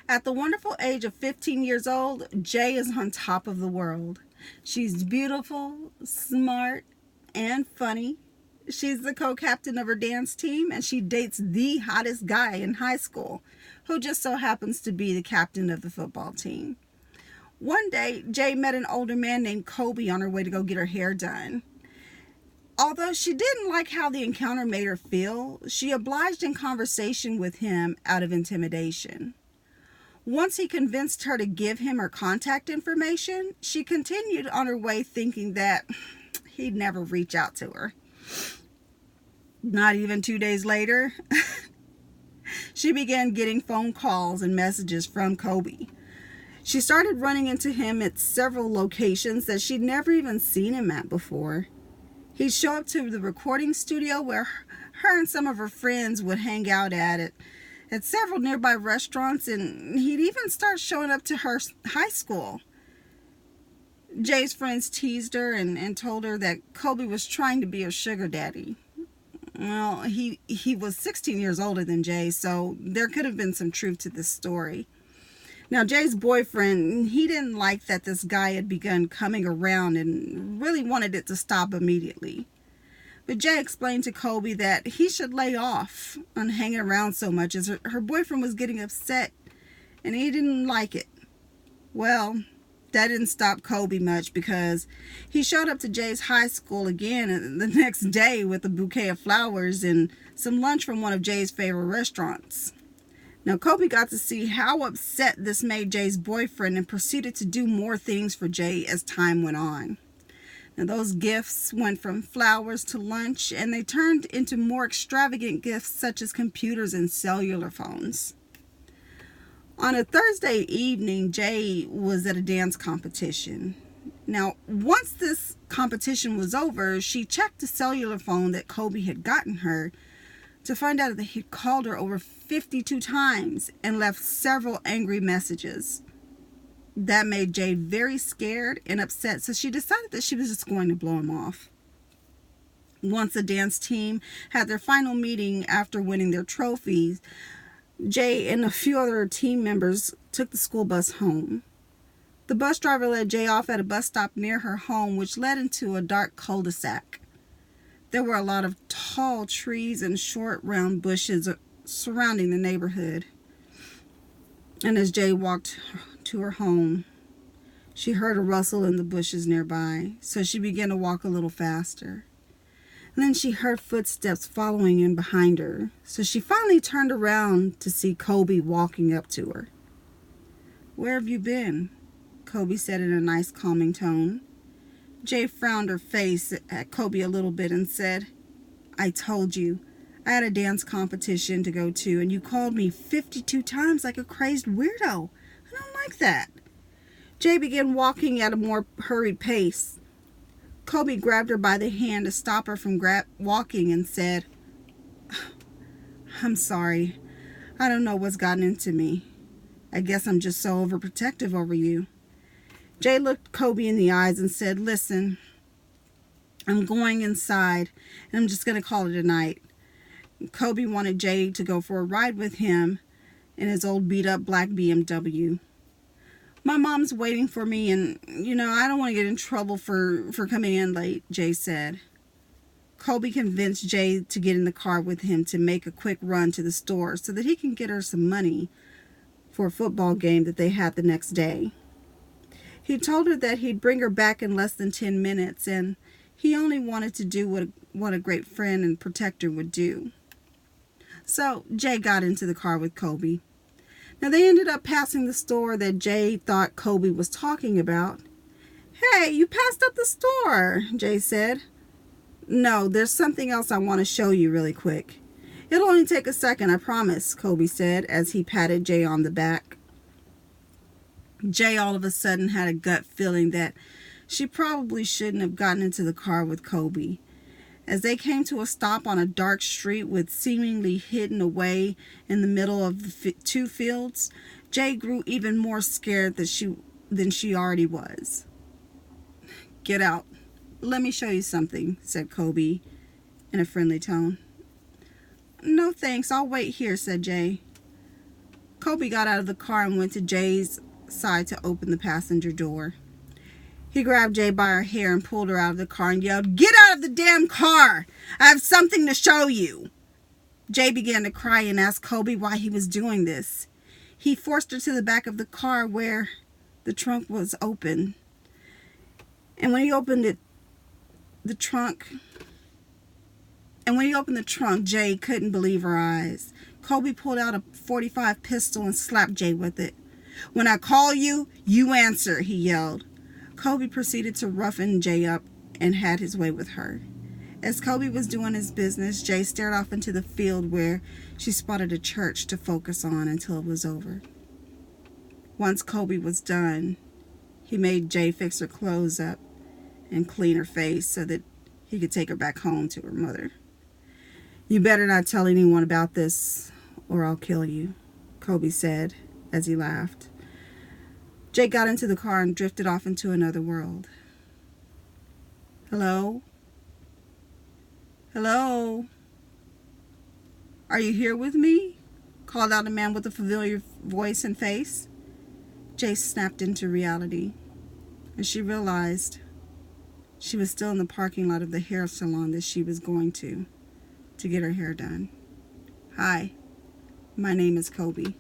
At the wonderful age of 15 years old, Jay is on top of the world. She's beautiful, smart, and funny. She's the co captain of her dance team, and she dates the hottest guy in high school, who just so happens to be the captain of the football team. One day, Jay met an older man named Kobe on her way to go get her hair done. Although she didn't like how the encounter made her feel, she obliged in conversation with him out of intimidation. Once he convinced her to give him her contact information, she continued on her way thinking that he'd never reach out to her. Not even 2 days later, she began getting phone calls and messages from Kobe. She started running into him at several locations that she'd never even seen him at before. He'd show up to the recording studio where her and some of her friends would hang out at several nearby restaurants, and he'd even start showing up to her high school. Jay's friends teased her and told her that Kobe was trying to be her sugar daddy. Well, he was 16 years older than Jay, so there could have been some truth to this story. Now, Jay's boyfriend, he didn't like that this guy had begun coming around and really wanted it to stop immediately. But Jay explained to Kobe that he should lay off on hanging around so much as her boyfriend was getting upset and he didn't like it. Well, that didn't stop Kobe much because he showed up to Jay's high school again the next day with a bouquet of flowers and some lunch from one of Jay's favorite restaurants. Now, Kobe got to see how upset this made Jay's boyfriend and proceeded to do more things for Jay as time went on. Now, those gifts went from flowers to lunch, and they turned into more extravagant gifts such as computers and cellular phones. On a Thursday evening, Jay was at a dance competition. Now, once this competition was over, she checked the cellular phone that Kobe had gotten her to find out that he'd called her over 52 times and left several angry messages. That made Jay very scared and upset, so she decided that she was just going to blow him off. Once the dance team had their final meeting after winning their trophies, Jay and a few other team members took the school bus home. The bus driver let Jay off at a bus stop near her home, which led into a dark cul-de-sac. There were a lot of tall trees and short, round bushes surrounding the neighborhood. And as Jay walked to her home, she heard a rustle in the bushes nearby, so she began to walk a little faster. And then she heard footsteps following in behind her, so she finally turned around to see Kobe walking up to her. "Where have you been?" Kobe said in a nice, calming tone. Jay frowned her face at Kobe a little bit and said, "I told you. I had a dance competition to go to, and you called me 52 times like a crazed weirdo. I don't like that." Jay began walking at a more hurried pace. Kobe grabbed her by the hand to stop her from walking and said, "I'm sorry. I don't know what's gotten into me. I guess I'm just so overprotective over you." Jay looked Kobe in the eyes and said, "Listen, I'm going inside, and I'm just going to call it a night." Kobe wanted Jay to go for a ride with him in his old beat-up black BMW. "My mom's waiting for me, and, I don't want to get in trouble for coming in late," Jay said. Kobe convinced Jay to get in the car with him to make a quick run to the store so that he can get her some money for a football game that they had the next day. He told her that he'd bring her back in less than 10 minutes, and he only wanted to do what a great friend and protector would do. So Jay got into the car with Kobe. Now, they ended up passing the store that Jay thought Kobe was talking about. "Hey, you passed up the store," Jay said. "No, there's something else I want to show you really quick. It'll only take a second, I promise," Kobe said as he patted Jay on the back. Jay all of a sudden had a gut feeling that she probably shouldn't have gotten into the car with Kobe. As they came to a stop on a dark street with seemingly hidden away in the middle of the two fields, Jay grew even more scared than she already was. "Get out. Let me show you something," said Kobe in a friendly tone. "No thanks, I'll wait here," said Jay. Kobe got out of the car and went to Jay's side to open the passenger door. He grabbed Jay by her hair and pulled her out of the car and yelled, "Get out of the damn car! I have something to show you!" Jay began to cry and asked Kobe why he was doing this. He forced her to the back of the car where the trunk was open. And when he opened the trunk, Jay couldn't believe her eyes. Kobe pulled out a .45 pistol and slapped Jay with it. "When I call you, you answer," he yelled. Kobe proceeded to roughen Jay up and had his way with her. As Kobe was doing his business, Jay stared off into the field where she spotted a church to focus on until it was over. Once Kobe was done, he made Jay fix her clothes up and clean her face so that he could take her back home to her mother. "You better not tell anyone about this or I'll kill you," Kobe said as he laughed. Jay got into the car and drifted off into another world. "Hello? Hello? Are you here with me?" called out a man with a familiar voice and face. Jay snapped into reality, and she realized she was still in the parking lot of the hair salon that she was going to get her hair done. "Hi, my name is Kobe."